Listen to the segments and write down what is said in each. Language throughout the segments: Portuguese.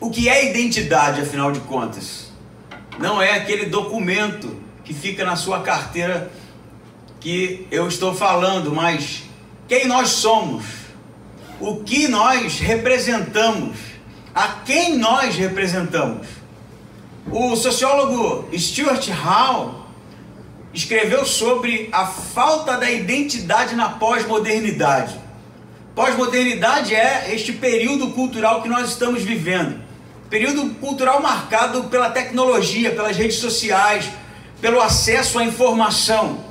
O que é identidade, afinal de contas? Não é aquele documento que fica na sua carteira que eu estou falando, mas quem nós somos, o que nós representamos, a quem nós representamos. O sociólogo Stuart Hall escreveu sobre a falta da identidade na pós-modernidade. Pós-modernidade é este período cultural que nós estamos vivendo. Período cultural marcado pela tecnologia, pelas redes sociais, pelo acesso à informação.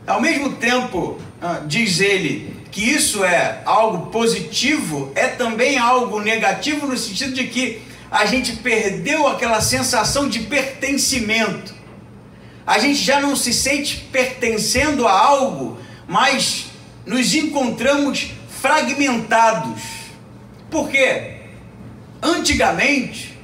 Ao mesmo tempo, diz ele, que isso é algo positivo, é também algo negativo no sentido de que a gente perdeu aquela sensação de pertencimento. A gente já não se sente pertencendo a algo, mas nos encontramos fragmentados. Por quê? Antigamente,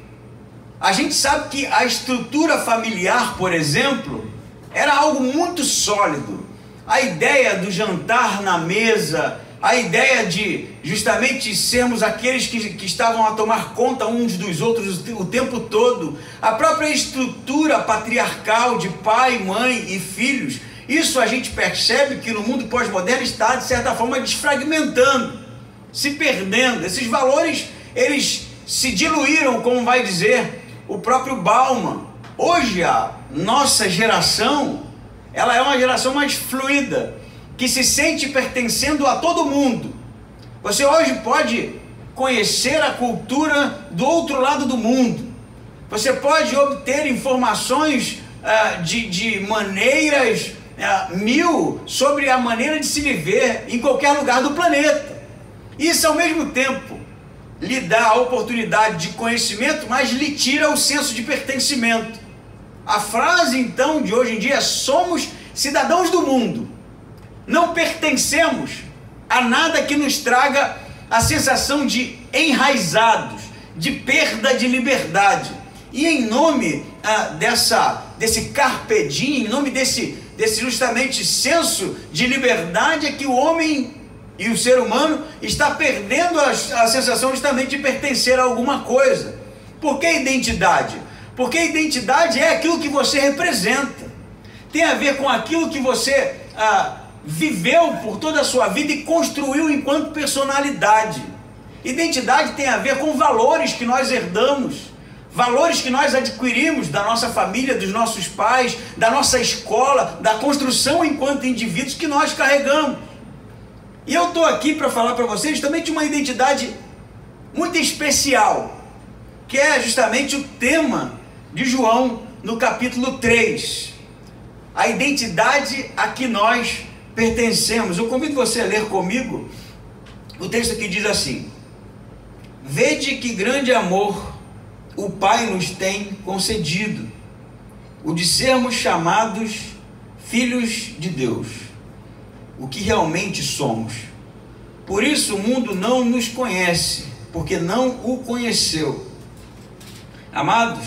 a gente sabe que a estrutura familiar, por exemplo, era algo muito sólido. A ideia do jantar na mesa, a ideia de justamente sermos aqueles que estavam a tomar conta uns dos outros o tempo todo, a própria estrutura patriarcal de pai, mãe e filhos, isso a gente percebe que no mundo pós-moderno está de certa forma desfragmentando, se perdendo. Esses valores, eles se diluíram, como vai dizer o próprio Bauman. Hoje a nossa geração, ela é uma geração mais fluida, que se sente pertencendo a todo mundo. Você hoje pode conhecer a cultura do outro lado do mundo. Você pode obter informações de maneiras mil sobre a maneira de se viver em qualquer lugar do planeta. Isso, ao mesmo tempo, lhe dá a oportunidade de conhecimento, mas lhe tira o senso de pertencimento. A frase, então, de hoje em dia é: somos cidadãos do mundo. Não pertencemos a nada que nos traga a sensação de enraizados, de perda de liberdade. E em nome desse carpe diem, em nome desse justamente senso de liberdade, é que o homem e o ser humano está perdendo a sensação justamente de pertencer a alguma coisa. Por que identidade? Porque identidade é aquilo que você representa. Tem a ver com aquilo que você viveu por toda a sua vida e construiu enquanto personalidade. Identidade tem a ver com valores que nós herdamos, valores que nós adquirimos da nossa família, dos nossos pais, da nossa escola, da construção enquanto indivíduos que nós carregamos. E eu estou aqui para falar para vocês justamente uma identidade muito especial, que é justamente o tema de João no capítulo 3. A identidade a que nós pertencemos. Eu convido você a ler comigo o texto que diz assim: vede que grande amor o Pai nos tem concedido, o de sermos chamados filhos de Deus, o que realmente somos. Por isso o mundo não nos conhece, porque não o conheceu. Amados,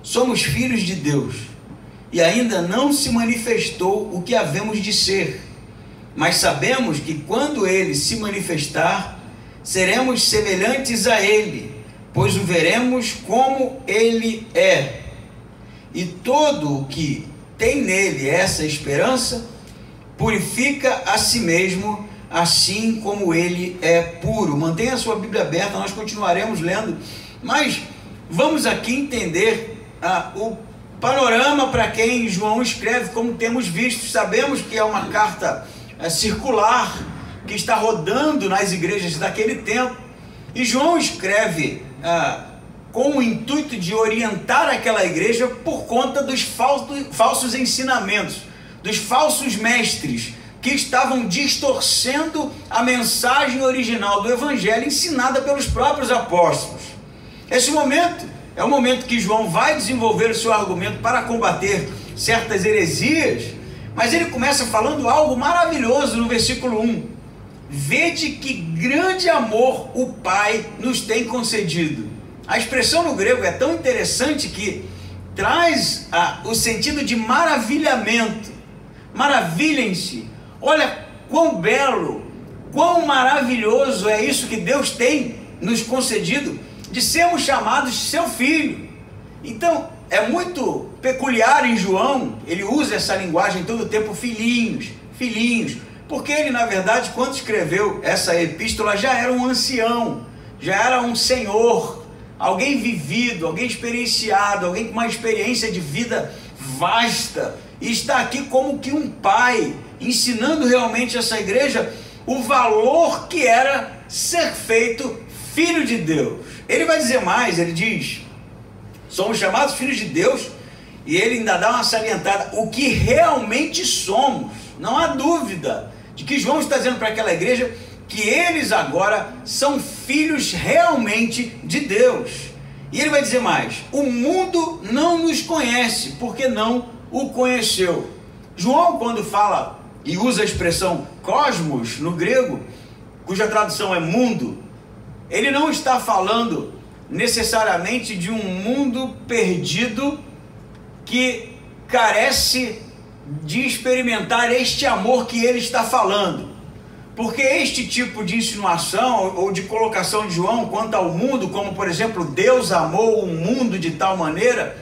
somos filhos de Deus, e ainda não se manifestou o que havemos de ser. Mas sabemos que quando Ele se manifestar, seremos semelhantes a Ele, pois o veremos como Ele é. E todo o que tem nele essa esperança, purifica a si mesmo, assim como Ele é puro. Mantenha a sua Bíblia aberta, nós continuaremos lendo, mas vamos aqui entender o panorama para quem João escreve. Como temos visto, sabemos que é uma carta circular que está rodando nas igrejas daquele tempo, e João escreve com o intuito de orientar aquela igreja por conta dos falsos ensinamentos, dos falsos mestres que estavam distorcendo a mensagem original do Evangelho ensinada pelos próprios apóstolos. Esse momento é o momento que João vai desenvolver o seu argumento para combater certas heresias, mas ele começa falando algo maravilhoso no versículo 1. Vede que grande amor o Pai nos tem concedido. A expressão no grego é tão interessante que traz o sentido de maravilhamento. Maravilhem-se. Olha quão belo, quão maravilhoso é isso que Deus tem nos concedido, de sermos chamados de seu filho. Então, é muito peculiar em João, ele usa essa linguagem todo o tempo, filhinhos, filhinhos, porque ele, na verdade, quando escreveu essa epístola, já era um ancião, já era um senhor, alguém vivido, alguém experienciado, alguém com uma experiência de vida vasta, e está aqui como que um pai, ensinando realmente essa igreja o valor que era ser feito filho de Deus. Ele vai dizer mais, ele diz, somos chamados filhos de Deus, e ele ainda dá uma salientada, o que realmente somos. Não há dúvida de que João está dizendo para aquela igreja que eles agora são filhos realmente de Deus. E ele vai dizer mais, o mundo não nos conhece, porque não o conheceu. João, quando fala e usa a expressão cosmos no grego, cuja tradução é mundo, ele não está falando necessariamente de um mundo perdido que carece de experimentar este amor que ele está falando. Porque este tipo de insinuação ou de colocação de João quanto ao mundo, como por exemplo, Deus amou o mundo de tal maneira,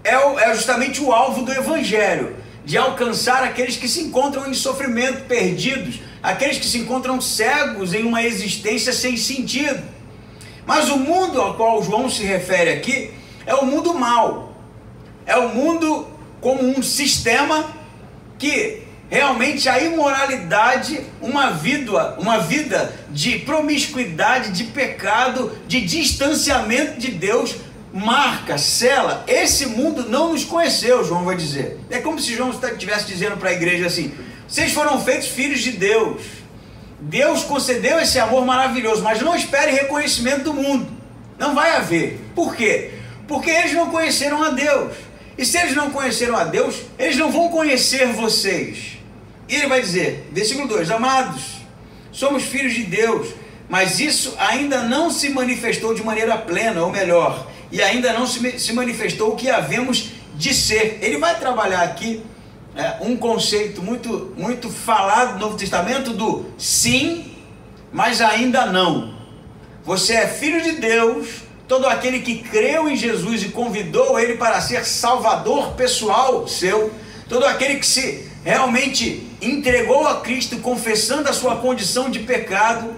é justamente o alvo do Evangelho, de alcançar aqueles que se encontram em sofrimento, perdidos, aqueles que se encontram cegos em uma existência sem sentido. Mas o mundo ao qual João se refere aqui é o mundo mau, é o mundo como um sistema que realmente a imoralidade, uma vida de promiscuidade, de pecado, de distanciamento de Deus, marca, sela. Esse mundo não nos conheceu, João vai dizer. É como se João estivesse dizendo para a igreja assim, vocês foram feitos filhos de Deus, Deus concedeu esse amor maravilhoso, mas não espere reconhecimento do mundo, não vai haver. Por quê? Porque eles não conheceram a Deus, e se eles não conheceram a Deus, eles não vão conhecer vocês. E ele vai dizer, versículo 2, amados, somos filhos de Deus, mas isso ainda não se manifestou de maneira plena, ou melhor, e ainda não se manifestou o que havemos de ser. Ele vai trabalhar aqui um conceito muito falado no Novo Testamento do sim, mas ainda não. Você é filho de Deus, todo aquele que creu em Jesus e convidou ele para ser salvador pessoal seu, todo aquele que se realmente entregou a Cristo confessando a sua condição de pecado,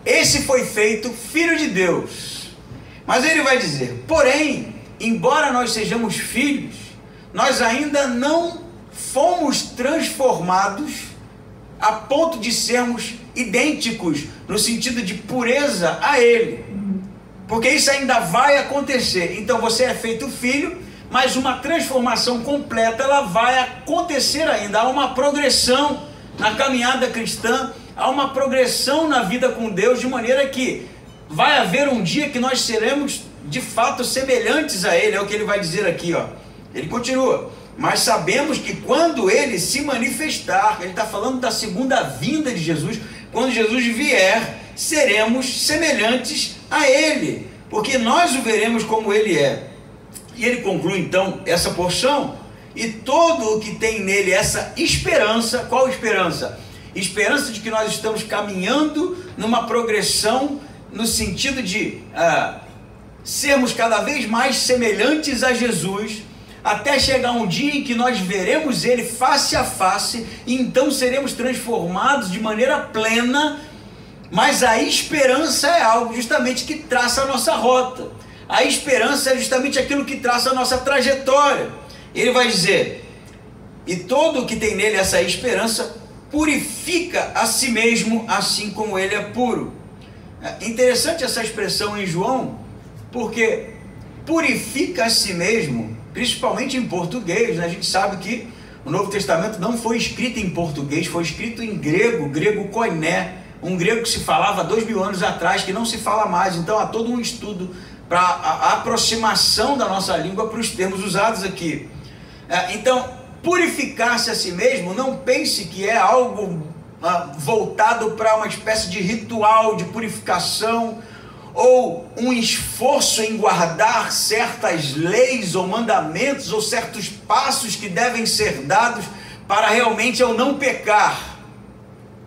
esse foi feito filho de Deus. Mas ele vai dizer, porém, embora nós sejamos filhos, nós ainda não fomos transformados a ponto de sermos idênticos no sentido de pureza a ele, porque isso ainda vai acontecer. Então você é feito filho, mas uma transformação completa ela vai acontecer ainda. Há uma progressão na caminhada cristã, há uma progressão na vida com Deus, de maneira que vai haver um dia que nós seremos de fato semelhantes a ele. É o que ele vai dizer aqui, ó. Ele continua, mas sabemos que quando ele se manifestar, ele está falando da segunda vinda de Jesus, quando Jesus vier, seremos semelhantes a ele, porque nós o veremos como ele é. E ele conclui então essa porção, e todo o que tem nele essa esperança, qual esperança? Esperança de que nós estamos caminhando numa progressão no sentido de sermos cada vez mais semelhantes a Jesus, até chegar um dia em que nós veremos ele face a face, e então seremos transformados de maneira plena. Mas a esperança é algo justamente que traça a nossa rota. A esperança é justamente aquilo que traça a nossa trajetória. Ele vai dizer, e todo o que tem nele essa esperança purifica a si mesmo, assim como ele é puro. É interessante essa expressão em João, porque purifica a si mesmo, principalmente em português, né? A gente sabe que o Novo Testamento não foi escrito em português, foi escrito em grego koiné, um grego que se falava 2000 anos atrás, que não se fala mais. Então há todo um estudo para a aproximação da nossa língua para os termos usados aqui. Então, purificar-se a si mesmo, não pense que é algo voltado para uma espécie de ritual de purificação, ou um esforço em guardar certas leis ou mandamentos, ou certos passos que devem ser dados para realmente eu não pecar.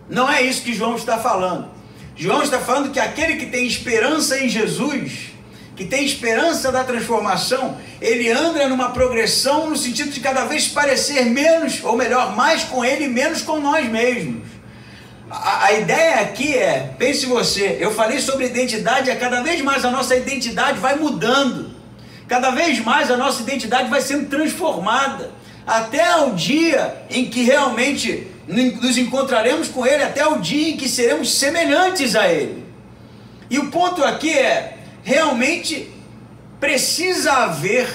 Não é isso que João está falando. João está falando que aquele que tem esperança em Jesus, que tem esperança da transformação, ele anda numa progressão no sentido de cada vez parecer menos, ou melhor, mais com ele e menos com nós mesmos. A ideia aqui é, pense você, eu falei sobre identidade, cada vez mais a nossa identidade vai mudando, cada vez mais a nossa identidade vai sendo transformada, até o dia em que realmente nos encontraremos com Ele, até o dia em que seremos semelhantes a Ele. E o ponto aqui é, realmente precisa haver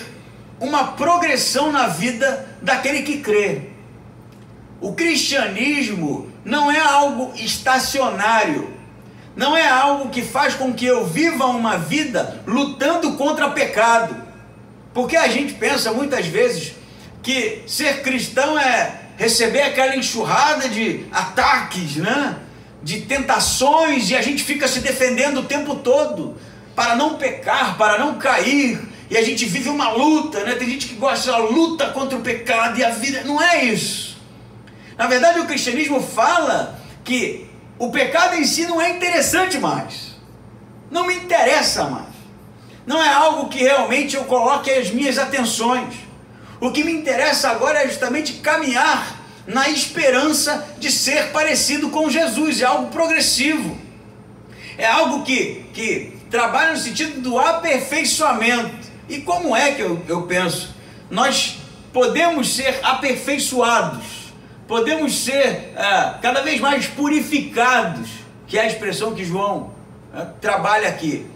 uma progressão na vida daquele que crê. O cristianismo não é algo estacionário, não é algo que faz com que eu viva uma vida lutando contra o pecado, porque a gente pensa muitas vezes que ser cristão é receber aquela enxurrada de ataques, né? De tentações, e a gente fica se defendendo o tempo todo para não pecar, para não cair, e a gente vive uma luta, né? Tem gente que gosta da luta contra o pecado, e a vida não é isso. Na verdade, o cristianismo fala que o pecado em si não é interessante mais, não me interessa mais, não é algo que realmente eu coloque as minhas atenções. O que me interessa agora é justamente caminhar na esperança de ser parecido com Jesus. É algo progressivo, é algo que trabalha no sentido do aperfeiçoamento. E como é que eu penso? Nós podemos ser aperfeiçoados, podemos ser cada vez mais purificados, que é a expressão que João trabalha aqui,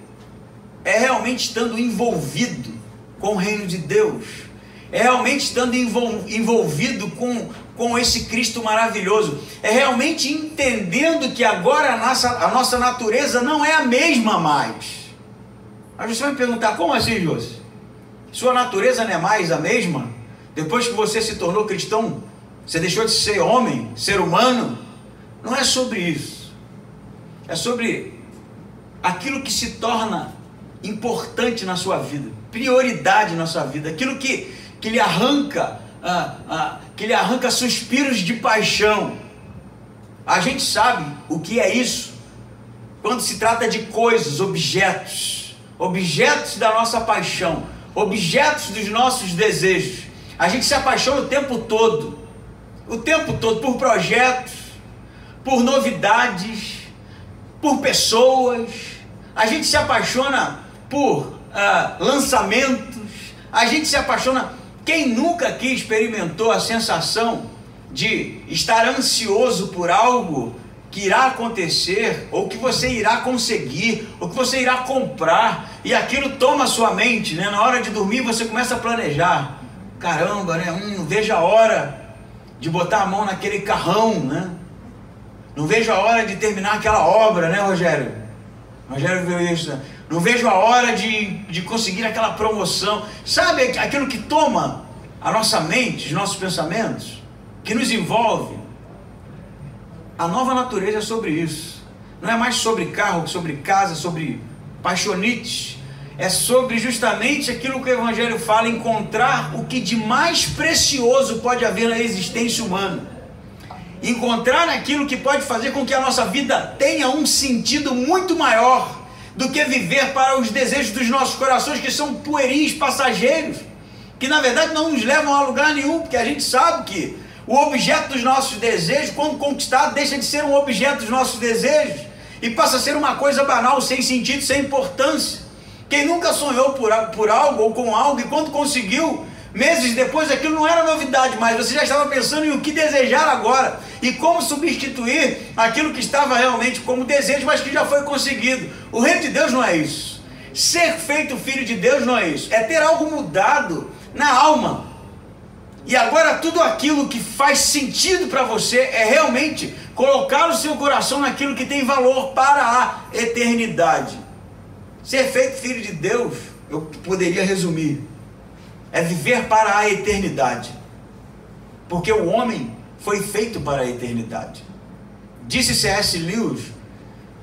é realmente estando envolvido com o reino de Deus, é realmente estando envolvido com esse Cristo maravilhoso, é realmente entendendo que agora a nossa natureza não é a mesma mais. Mas você vai me perguntar, como assim, José? Sua natureza não é mais a mesma? Depois que você se tornou cristão, você deixou de ser homem, ser humano? Não é sobre isso. É sobre aquilo que se torna importante na sua vida, prioridade na sua vida, aquilo que lhe arranca, suspiros de paixão. A gente sabe o que é isso quando se trata de coisas, objetos da nossa paixão, objetos dos nossos desejos. A gente se apaixona o tempo todo por projetos, por novidades, por pessoas. A gente se apaixona por lançamentos, a gente se apaixona. Quem nunca aqui experimentou a sensação de estar ansioso por algo que irá acontecer, ou que você irá conseguir, ou que você irá comprar, e aquilo toma a sua mente, né? Na hora de dormir você começa a planejar, caramba, né? Não vejo a hora de botar a mão naquele carrão, né? Não vejo a hora de terminar aquela obra, né, Rogério? Rogério viu isso, né? Não vejo a hora de conseguir aquela promoção. Sabe aquilo que toma a nossa mente, os nossos pensamentos, que nos envolve? A nova natureza é sobre isso. Não é mais sobre carro, sobre casa, sobre paixonites. É sobre justamente aquilo que o Evangelho fala, encontrar o que de mais precioso pode haver na existência humana. Encontrar aquilo que pode fazer com que a nossa vida tenha um sentido muito maior do que viver para os desejos dos nossos corações, que são pueris, passageiros, que na verdade não nos levam a lugar nenhum, porque a gente sabe que o objeto dos nossos desejos, quando conquistado, deixa de ser um objeto dos nossos desejos e passa a ser uma coisa banal, sem sentido, sem importância. Quem nunca sonhou por algo ou com algo, e quando conseguiu, meses depois aquilo não era novidade mais, você já estava pensando em o que desejar agora e como substituir aquilo que estava realmente como desejo, mas que já foi conseguido. O reino de Deus não é isso. Ser feito filho de Deus não é isso. É ter algo mudado na alma. E agora tudo aquilo que faz sentido para você é realmente colocar o seu coração naquilo que tem valor para a eternidade. Ser feito filho de Deus, eu poderia resumir, é viver para a eternidade, porque o homem foi feito para a eternidade. Disse C.S. Lewis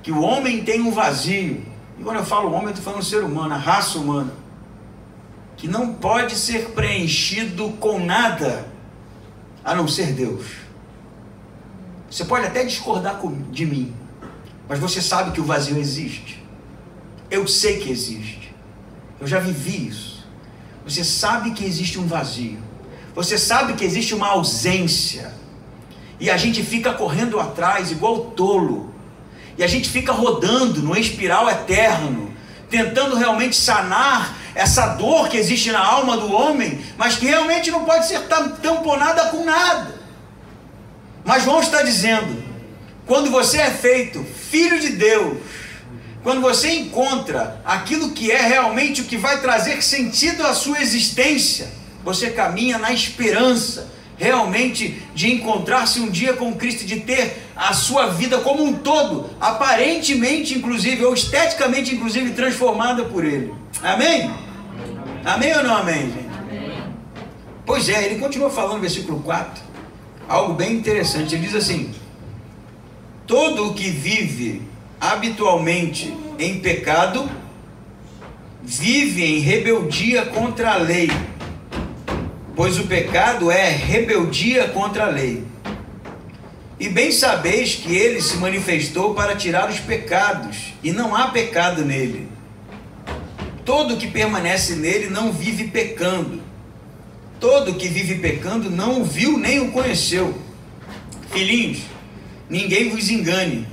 que o homem tem um vazio, e quando eu falo homem eu estou falando ser humano, a raça humana, que não pode ser preenchido com nada a não ser Deus. Você pode até discordar de mim, mas você sabe que o vazio existe. Eu sei que existe. Eu já vivi isso. Você sabe que existe um vazio. Você sabe que existe uma ausência. E a gente fica correndo atrás igual tolo. E a gente fica rodando numa espiral eterno, tentando realmente sanar essa dor que existe na alma do homem, mas que realmente não pode ser tamponada com nada. Mas João está dizendo, quando você é feito filho de Deus, quando você encontra aquilo que é realmente o que vai trazer sentido à sua existência, você caminha na esperança realmente de encontrar-se um dia com Cristo, de ter a sua vida como um todo, aparentemente inclusive, ou esteticamente inclusive, transformada por Ele. Amém? Amém ou não amém, gente? Amém. Pois é, ele continua falando no versículo 4, algo bem interessante. Ele diz assim: todo o que vive habitualmente em pecado, vive em rebeldia contra a lei, pois o pecado é rebeldia contra a lei. E bem sabeis que ele se manifestou para tirar os pecados, e não há pecado nele. Todo que permanece nele não vive pecando. Todo que vive pecando não o viu nem o conheceu. Filhinhos, ninguém vos engane.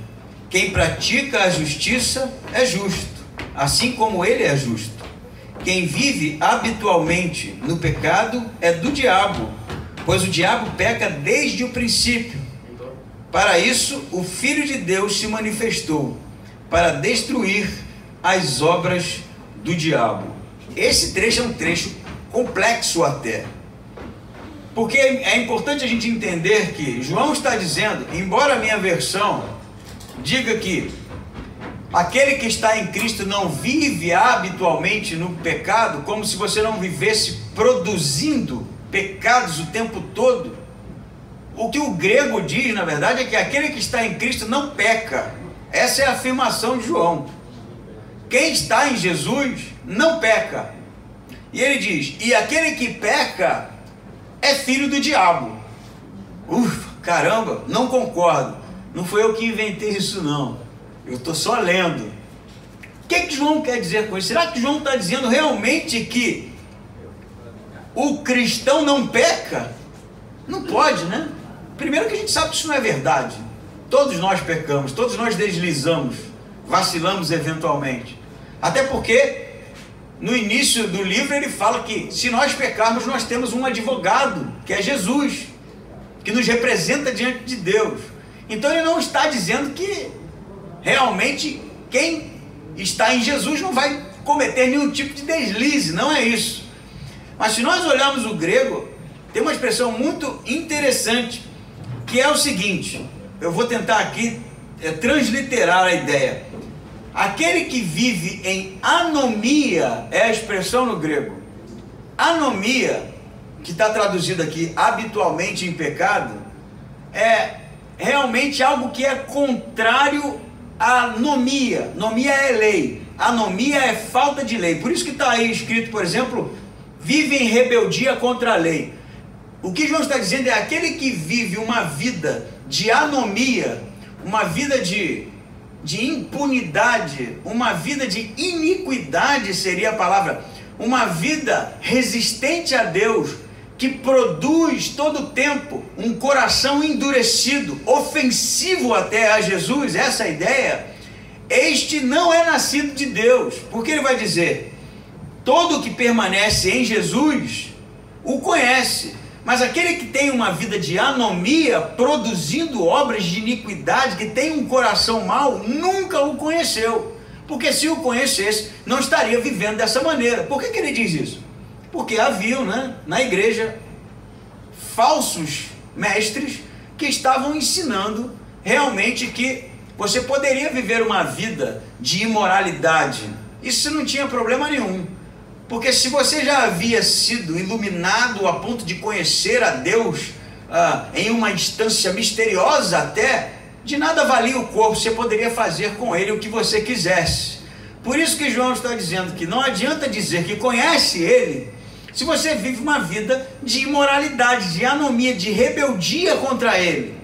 Quem pratica a justiça é justo, assim como ele é justo. Quem vive habitualmente no pecado é do diabo, pois o diabo peca desde o princípio. Para isso, o Filho de Deus se manifestou, para destruir as obras do diabo. Esse trecho é um trecho complexo até, porque é importante a gente entender que João está dizendo, embora a minha versão diga que aquele que está em Cristo não vive habitualmente no pecado, como se você não vivesse produzindo pecados o tempo todo. O que o grego diz, na verdade, é que aquele que está em Cristo não peca. Essa é a afirmação de João. Quem está em Jesus não peca. E ele diz, e aquele que peca é filho do diabo. Caramba, não concordo. Não foi eu que inventei isso não. Eu estou só lendo. O que João quer dizer com isso? Será que João está dizendo realmente que o cristão não peca? Não pode, né? Primeiro que a gente sabe que isso não é verdade. Todos nós pecamos, todos nós deslizamos, vacilamos eventualmente. Até porque no início do livro ele fala que se nós pecarmos, nós temos um advogado, que é Jesus, que nos representa diante de Deus. Então ele não está dizendo que realmente quem está em Jesus não vai cometer nenhum tipo de deslize, não é isso. Mas se nós olharmos o grego, tem uma expressão muito interessante, que é o seguinte, eu vou tentar aqui transliterar a ideia. Aquele que vive em anomia é a expressão no grego. Anomia, que está traduzido aqui habitualmente em pecado, é realmente algo que é contrário à nomia. Nomia é lei, anomia é falta de lei. Por isso que está aí escrito, por exemplo, vive em rebeldia contra a lei. O que João está dizendo é aquele que vive uma vida de anomia, uma vida de impunidade, uma vida de iniquidade seria a palavra, uma vida resistente a Deus, que produz todo o tempo um coração endurecido, ofensivo até a Jesus, essa é a ideia. Este não é nascido de Deus, porque ele vai dizer, todo que permanece em Jesus o conhece, mas aquele que tem uma vida de anomia, produzindo obras de iniquidade, que tem um coração mau, nunca o conheceu, porque se o conhecesse, não estaria vivendo dessa maneira. Por que ele diz isso? Porque haviam, na igreja falsos mestres que estavam ensinando realmente que você poderia viver uma vida de imoralidade. Isso não tinha problema nenhum, porque se você já havia sido iluminado a ponto de conhecer a Deus em uma instância misteriosa até, de nada valia o corpo, você poderia fazer com ele o que você quisesse. Por isso que João está dizendo que não adianta dizer que conhece ele, se você vive uma vida de imoralidade, de anomia, de rebeldia contra ele.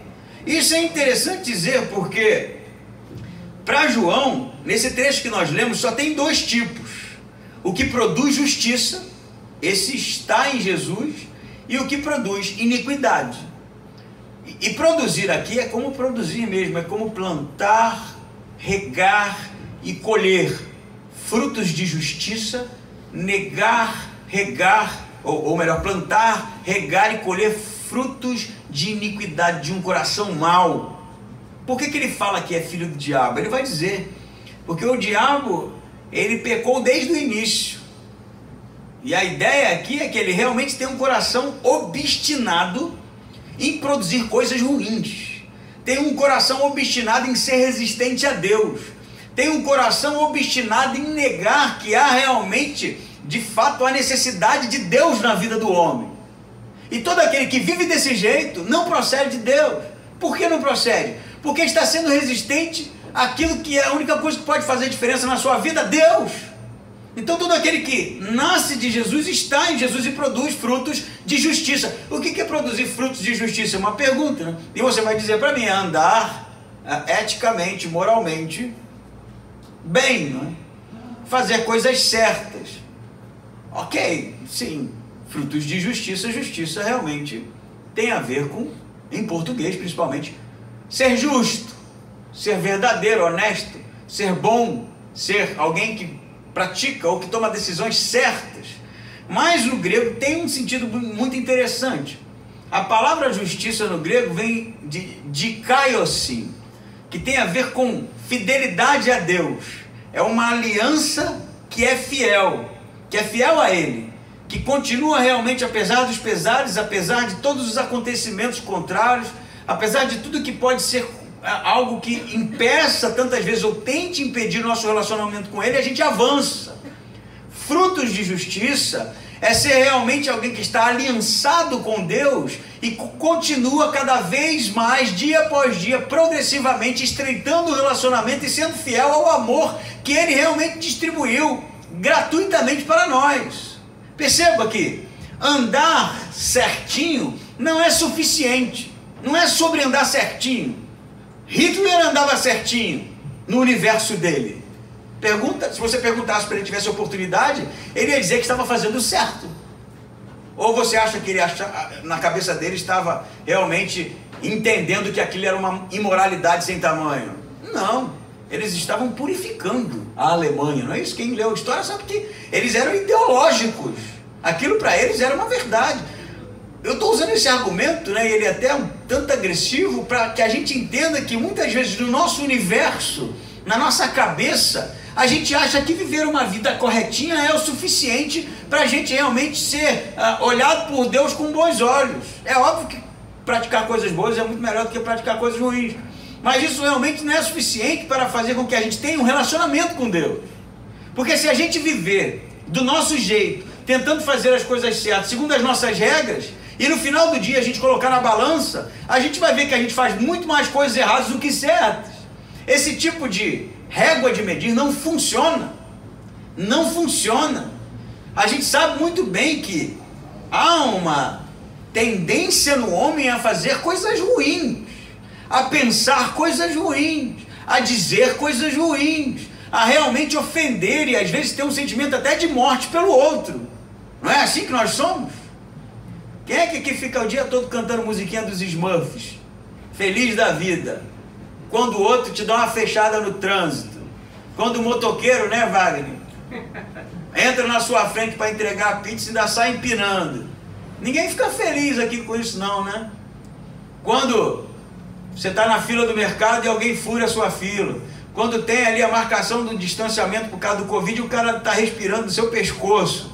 Isso é interessante dizer porque, para João, nesse trecho que nós lemos, só tem dois tipos. o que produz justiça, esse está em Jesus, e o que produz iniquidade. E produzir aqui é como produzir mesmo, é como plantar, regar e colher frutos de justiça, ou melhor, plantar, regar e colher frutos de iniquidade, de um coração mau. Por que ele fala que é filho do diabo? Ele vai dizer, porque o diabo, ele pecou desde o início. E a ideia aqui é que ele realmente tem um coração obstinado em produzir coisas ruins. Tem um coração obstinado em ser resistente a Deus. Tem um coração obstinado em negar que há realmente, de fato, a necessidade de Deus na vida do homem. E todo aquele que vive desse jeito não procede de Deus. Por que não procede? Porque está sendo resistente àquilo que é a única coisa que pode fazer diferença na sua vida, Deus. Então todo aquele que nasce de Jesus está em Jesus e produz frutos de justiça. O que é produzir frutos de justiça? É uma pergunta, né? E você vai dizer para mim, é andar eticamente, moralmente bem, não é? Fazer coisas certas. Ok, sim, frutos de justiça. Justiça realmente tem a ver com, em português principalmente, ser justo, ser verdadeiro, honesto, ser bom, ser alguém que pratica ou que toma decisões certas. Mas no grego tem um sentido muito interessante. A palavra justiça no grego vem de dikaiosin, que tem a ver com fidelidade a Deus. É uma aliança que é fiel a Ele, que continua realmente, apesar dos pesares, apesar de todos os acontecimentos contrários, apesar de tudo que pode ser algo que impeça tantas vezes ou tente impedir o nosso relacionamento com Ele, a gente avança. Frutos de justiça é ser realmente alguém que está aliançado com Deus e continua cada vez mais, dia após dia, progressivamente estreitando o relacionamento e sendo fiel ao amor que Ele realmente distribuiu gratuitamente para nós. Perceba que andar certinho não é suficiente, não é sobre andar certinho. Hitler andava certinho no universo dele. Se você perguntasse para ele, tivesse oportunidade, ele ia dizer que estava fazendo certo. Ou você acha que ele na cabeça dele estava realmente entendendo que aquilo era uma imoralidade sem tamanho? Não, eles estavam purificando a Alemanha, não é isso? Quem leu a história sabe que eles eram ideológicos. Aquilo para eles era uma verdade. Eu estou usando esse argumento, né, e ele é até um tanto agressivo, para que a gente entenda que muitas vezes no nosso universo, na nossa cabeça, a gente acha que viver uma vida corretinha é o suficiente para a gente realmente ser olhado por Deus com bons olhos. É óbvio que praticar coisas boas é muito melhor do que praticar coisas ruins, mas isso realmente não é suficiente para fazer com que a gente tenha um relacionamento com Deus. Porque se a gente viver do nosso jeito, tentando fazer as coisas certas, segundo as nossas regras, e no final do dia a gente colocar na balança, a gente vai ver que a gente faz muito mais coisas erradas do que certas. Esse tipo de régua de medir não funciona. Não funciona. A gente sabe muito bem que há uma tendência no homem a fazer coisas ruins, a pensar coisas ruins, a dizer coisas ruins, a realmente ofender e às vezes ter um sentimento até de morte pelo outro. Não é assim que nós somos? Quem é que fica o dia todo cantando musiquinha dos Smurfs? Feliz da vida. Quando o outro te dá uma fechada no trânsito. Quando o motoqueiro, né, Wagner, entra na sua frente para entregar a pizza e ainda sai empinando. Ninguém fica feliz aqui com isso não, né? Quando você está na fila do mercado e alguém fura a sua fila. Quando tem ali a marcação do distanciamento por causa do Covid e o cara está respirando no seu pescoço.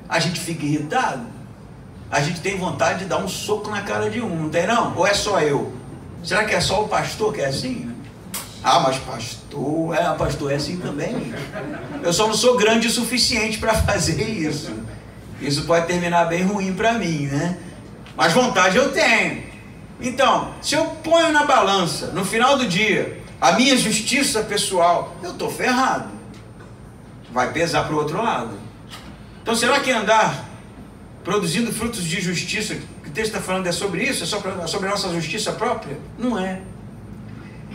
A gente fica irritado. A gente tem vontade de dar um soco na cara de um, não tem não? Ou é só eu? Será que é só o pastor que é assim? Ah, mas pastor é assim também. Eu só não sou grande o suficiente para fazer isso. Isso pode terminar bem ruim para mim, né? Mas vontade eu tenho. Então, se eu ponho na balança, no final do dia, a minha justiça pessoal, eu estou ferrado. Vai pesar para o outro lado. Então, será que andar produzindo frutos de justiça, que o texto está falando é sobre isso? É sobre a nossa justiça própria? Não é.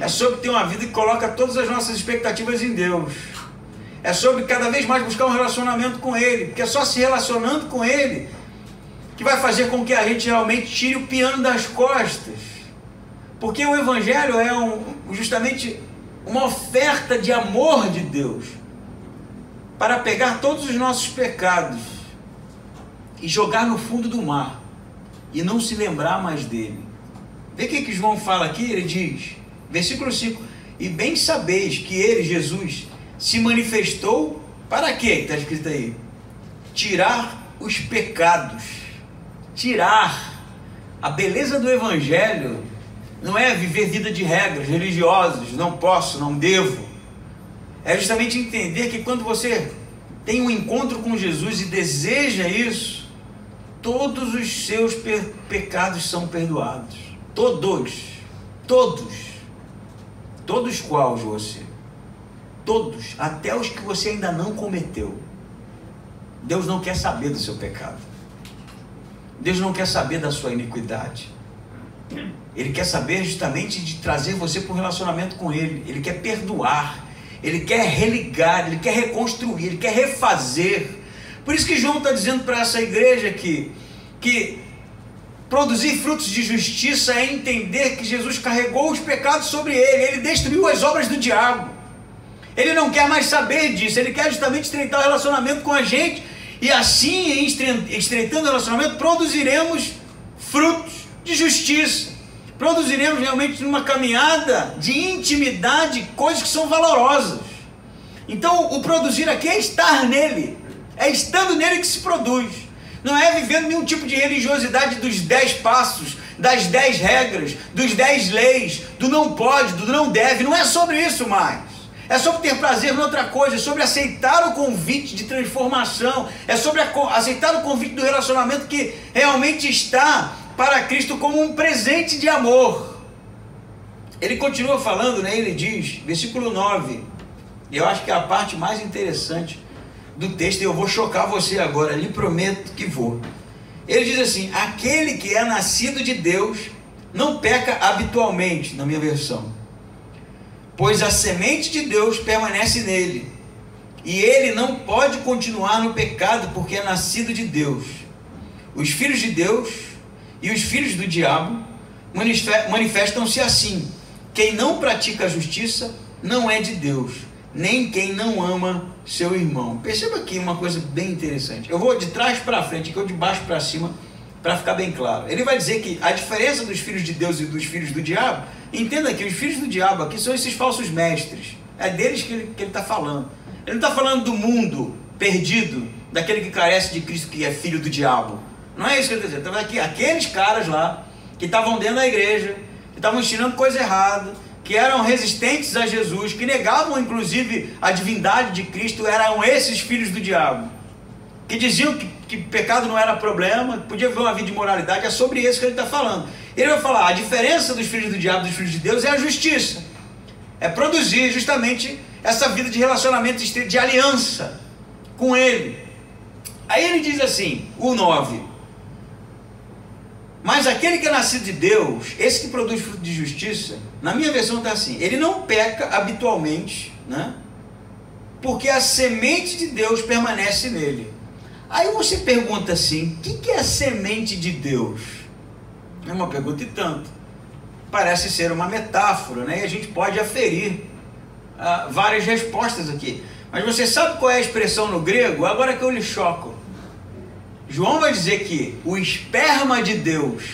É sobre ter uma vida que coloca todas as nossas expectativas em Deus. É sobre cada vez mais buscar um relacionamento com Ele, porque é só se relacionando com Ele que vai fazer com que a gente realmente tire o piano das costas. Porque o Evangelho é justamente uma oferta de amor de Deus para pegar todos os nossos pecados e jogar no fundo do mar e não se lembrar mais dele. Vê o que João fala aqui, ele diz, versículo 5, e bem sabeis que ele, Jesus, se manifestou para quê? Está escrito aí, tirar os pecados. Tirar. A beleza do Evangelho não é viver vida de regras religiosas, não posso, não devo. É justamente entender que quando você tem um encontro com Jesus e deseja isso, todos os seus pecados são perdoados. Todos. Todos quais você? Todos, até os que você ainda não cometeu. Deus não quer saber do seu pecado. Deus não quer saber da sua iniquidade. Ele quer saber justamente de trazer você para um relacionamento com Ele. Ele quer perdoar, Ele quer religar, Ele quer reconstruir, Ele quer refazer. Por isso que João está dizendo para essa igreja aqui, que produzir frutos de justiça é entender que Jesus carregou os pecados sobre Ele, Ele destruiu as obras do diabo. Ele não quer mais saber disso, Ele quer justamente estreitar o relacionamento com a gente, e assim, estreitando o relacionamento, produziremos frutos de justiça. Produziremos realmente numa caminhada de intimidade, coisas que são valorosas. Então, o produzir aqui é estar nele. É estando nele que se produz. Não é vivendo nenhum tipo de religiosidade dos 10 passos, das 10 regras, dos 10 leis, do não pode, do não deve. Não é sobre isso mais. É sobre ter prazer em outra coisa, é sobre aceitar o convite de transformação, é sobre aceitar o convite do relacionamento que realmente está para Cristo como um presente de amor. Ele continua falando, né? Ele diz, versículo 9, eu acho que é a parte mais interessante do texto, e eu vou chocar você agora, lhe prometo que vou. Ele diz assim, aquele que é nascido de Deus não peca habitualmente, na minha versão, pois a semente de Deus permanece nele, e ele não pode continuar no pecado, porque é nascido de Deus. Os filhos de Deus e os filhos do diabo manifestam-se assim: quem não pratica a justiça não é de Deus, nem quem não ama seu irmão. Perceba aqui uma coisa bem interessante. Eu vou de trás para frente, aqui eu de baixo para cima, para ficar bem claro. Ele vai dizer que a diferença dos filhos de Deus e dos filhos do diabo, entenda que os filhos do diabo aqui são esses falsos mestres. É deles que ele está falando. Ele não está falando do mundo perdido, daquele que carece de Cristo, que é filho do diabo. Não é isso que ele está dizendo. Está aqui aqueles caras lá que estavam dentro da igreja, que estavam ensinando coisa errada, que eram resistentes a Jesus, que negavam inclusive a divindade de Cristo, eram esses filhos do diabo, que diziam que pecado não era problema, que podia haver uma vida de moralidade. É sobre isso que ele está falando. Ele vai falar, a diferença dos filhos do diabo e dos filhos de Deus é a justiça, é produzir justamente essa vida de relacionamento estreito, de aliança com Ele. Aí ele diz assim, o 9, mas aquele que é nascido de Deus, esse que produz fruto de justiça, na minha versão está assim, ele não peca habitualmente, né? Porque a semente de Deus permanece nele. Aí você pergunta assim, o que é a semente de Deus? É uma pergunta e tanto. Parece ser uma metáfora, né? E a gente pode aferir várias respostas aqui. Mas você sabe qual é a expressão no grego? Agora que eu lhe choco. João vai dizer que o esperma de Deus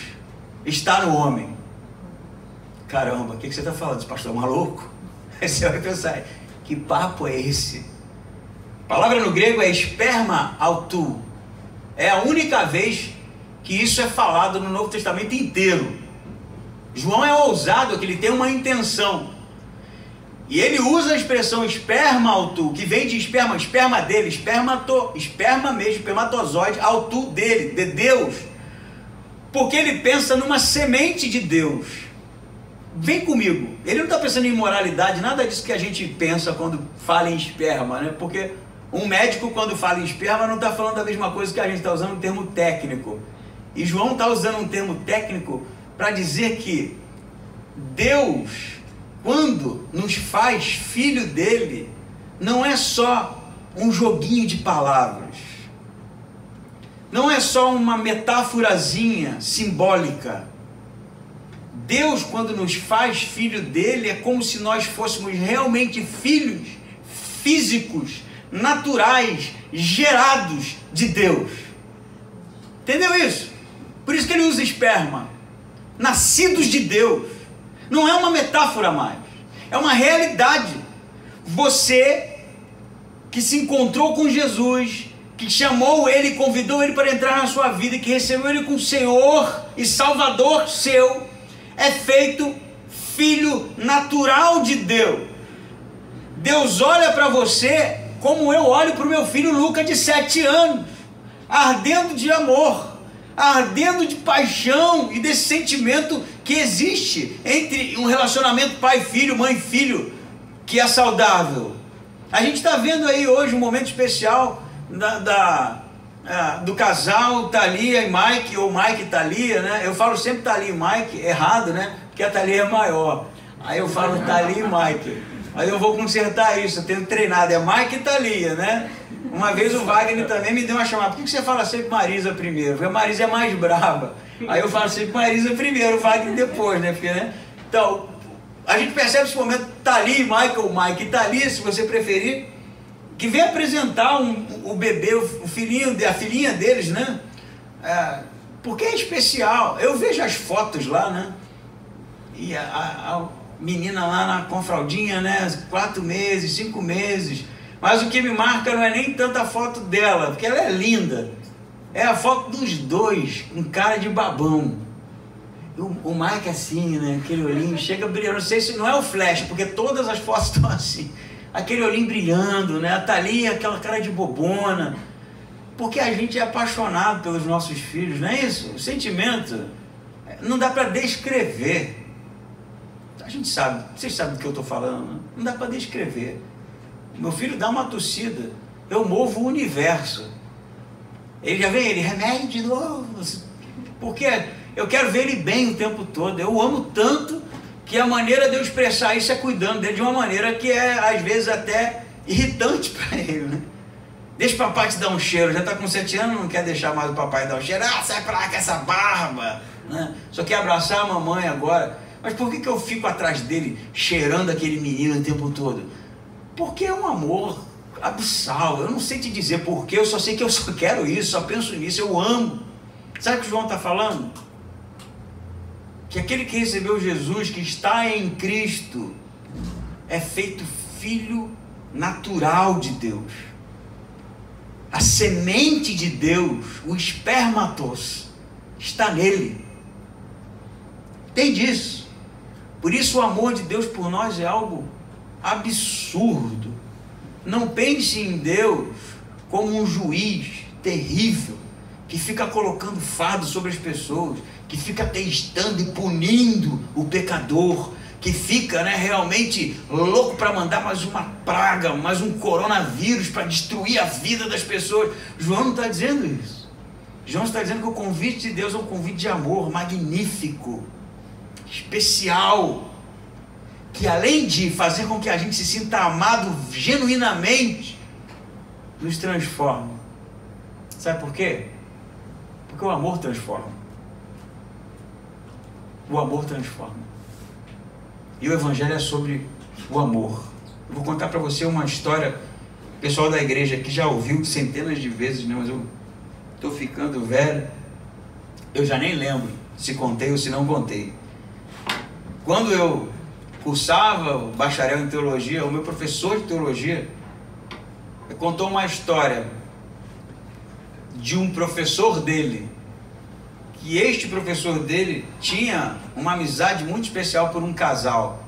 está no homem. Caramba, o que você está falando? Esse pastor é maluco? Aí você vai pensar, que papo é esse? A palavra no grego é esperma autou. É a única vez que isso é falado no Novo Testamento inteiro. João é ousado, que ele tem uma intenção. E ele usa a expressão esperma autou, que vem de esperma, esperma dele, esperma mesmo, espermatozoide, autou dele, de Deus. Porque ele pensa numa semente de Deus. Vem comigo. Ele não está pensando em imoralidade, nada disso que a gente pensa quando fala em esperma, né? Porque um médico, quando fala em esperma, não está falando da mesma coisa que a gente está usando um termo técnico. E João está usando um termo técnico para dizer que Deus, quando nos faz filho dele, não é só um joguinho de palavras. Não é só uma metáforazinha simbólica. Deus, quando nos faz filho dele, é como se nós fôssemos realmente filhos físicos, naturais, gerados de Deus. Entendeu isso? Por isso que ele usa esperma. Nascidos de Deus. Não é uma metáfora mais. É uma realidade. Você que se encontrou com Jesus, que chamou ele, convidou ele para entrar na sua vida, que recebeu ele como Senhor e Salvador seu, é feito filho natural de Deus. Deus olha para você como eu olho para o meu filho Lucas de 7 anos, ardendo de amor, ardendo de paixão e desse sentimento que existe entre um relacionamento pai-filho, mãe-filho, que é saudável. A gente está vendo aí hoje um momento especial do casal Thalia e Mike, ou Mike e Thalia, né? Eu falo sempre Thalia e Mike, errado, né? Porque a Thalia é maior. Aí eu falo Thalia e Mike. Aí eu vou consertar isso, eu tenho treinado, é Mike e Thalia, né? Uma vez o Wagner também me deu uma chamada. Por que você fala sempre Marisa primeiro? Porque a Marisa é mais braba. Aí eu falo sempre Marisa primeiro, o Wagner depois, né? Porque, né? Então, a gente percebe esse momento, Thalia e Michael, Mike e Thalia, se você preferir, que vem apresentar o bebê, o filhinho, a filhinha deles, né? Porque é especial. Eu vejo as fotos lá, né? E a menina lá com fraldinha, né? 4 meses, 5 meses. Mas o que me marca não é nem tanta foto dela, porque ela é linda. É a foto dos dois, com cara de babão. O Mike assim, né? Aquele olhinho chega brilhando. Não sei se não é o flash, porque todas as fotos estão assim. Aquele olhinho brilhando, né? A Thalia, aquela cara de bobona. Porque a gente é apaixonado pelos nossos filhos, não é isso? O sentimento não dá para descrever. A gente sabe, vocês sabem do que eu estou falando, né? Não dá para descrever. Meu filho dá uma tossida, eu movo o universo. Ele já vem, ele remédio de novo. Porque eu quero ver ele bem o tempo todo. Eu amo tanto que a maneira de eu expressar isso é cuidando dele de uma maneira que é, às vezes, até irritante para ele, né? Deixa o papai te dar um cheiro. Já está com 7 anos, não quer deixar mais o papai dar um cheiro. Sai pra lá com essa barba, né? Só quer abraçar a mamãe agora. Mas por que eu fico atrás dele, cheirando aquele menino o tempo todo? Porque é um amor abissal. Eu não sei te dizer porquê, eu só sei que eu só quero isso, só penso nisso, eu amo. Sabe o que o João está falando? Que aquele que recebeu Jesus, que está em Cristo, é feito filho natural de Deus. A semente de Deus, o espermatos, está nele. Entende isso? Por isso o amor de Deus por nós é algo absurdo. Não pense em Deus como um juiz terrível, que fica colocando fardo sobre as pessoas, que fica testando e punindo o pecador, que fica, né, realmente louco para mandar mais uma praga, mais um coronavírus para destruir a vida das pessoas. João não está dizendo isso. João está dizendo que o convite de Deus é um convite de amor magnífico, especial, que além de fazer com que a gente se sinta amado genuinamente, nos transforma. Sabe por quê? Porque o amor transforma. O amor transforma. E o Evangelho é sobre o amor. Eu vou contar para você uma história, o pessoal da igreja aqui já ouviu centenas de vezes, né? Mas eu estou ficando velho, eu já nem lembro se contei ou se não contei. Quando eu cursava o bacharel em teologia, o meu professor de teologia contou uma história de um professor dele, que este professor dele tinha uma amizade muito especial por um casal,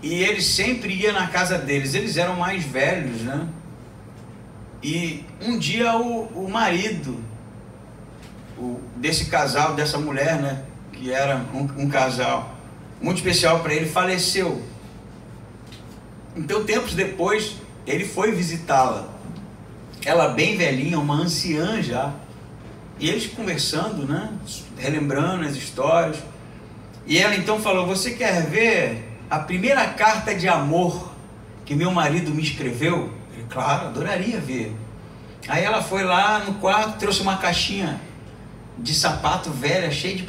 e ele sempre ia na casa deles. Eles eram mais velhos, né? E um dia o marido desse casal, dessa mulher, né, que era um casal muito especial para ele, faleceu. Então, tempos depois, ele foi visitá-la. Ela bem velhinha, uma anciã já. E eles conversando, né, relembrando as histórias. E ela então falou: você quer ver a primeira carta de amor que meu marido me escreveu? Falei, claro, adoraria ver. Aí ela foi lá no quarto, trouxe uma caixinha de sapato velha, cheia de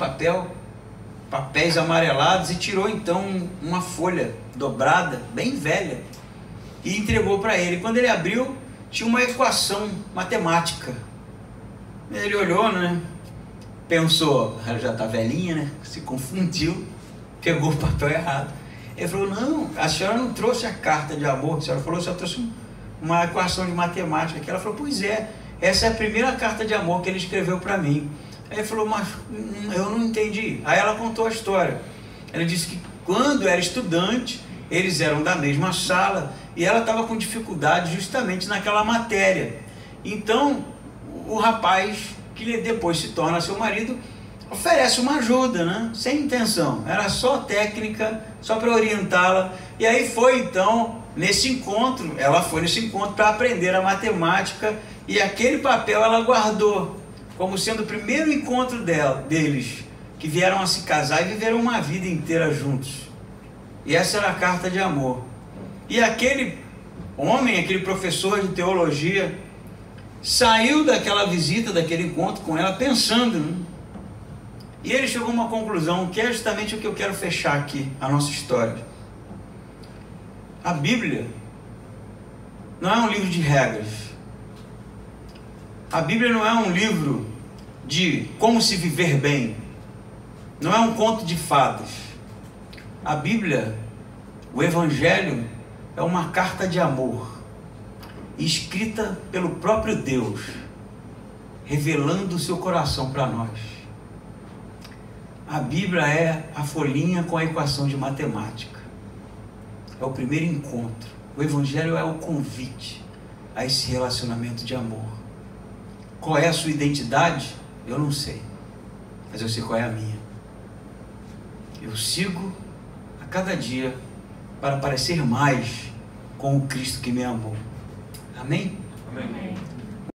papéis amarelados, e tirou então uma folha dobrada, bem velha, e entregou para ele. Quando ele abriu, tinha uma equação matemática. Ele olhou, né? Pensou, ela já está velhinha, né? Se confundiu, pegou o papel errado. Ele falou, não, a senhora não trouxe a carta de amor, a senhora falou, a senhora trouxe uma equação de matemática. Que ela falou, pois é, essa é a primeira carta de amor que ele escreveu para mim. Aí ele falou, mas eu não entendi. Aí ela contou a história. Ela disse que quando era estudante, eles eram da mesma sala, e ela estava com dificuldade justamente naquela matéria. Então, o rapaz, que depois se torna seu marido, oferece uma ajuda, né? Sem intenção, era só técnica, só para orientá-la. E aí foi então, nesse encontro, ela foi nesse encontro para aprender a matemática, e aquele papel ela guardou, como sendo o primeiro encontro deles, que vieram a se casar e viveram uma vida inteira juntos. E essa era a carta de amor. E aquele homem, aquele professor de teologia, saiu daquela visita, daquele encontro com ela, pensando, né? E ele chegou a uma conclusão, que é justamente o que eu quero fechar aqui, a nossa história. A Bíblia não é um livro de regras. A Bíblia não é um livro de como se viver bem. Não é um conto de fadas. A Bíblia, o Evangelho, é uma carta de amor, escrita pelo próprio Deus, revelando o seu coração para nós. A Bíblia é a folhinha com a equação de matemática. É o primeiro encontro. O Evangelho é o convite a esse relacionamento de amor. Qual é a sua identidade? Eu não sei, mas eu sei qual é a minha. Eu sigo a cada dia para parecer mais com o Cristo que me amou. Amém? Amém.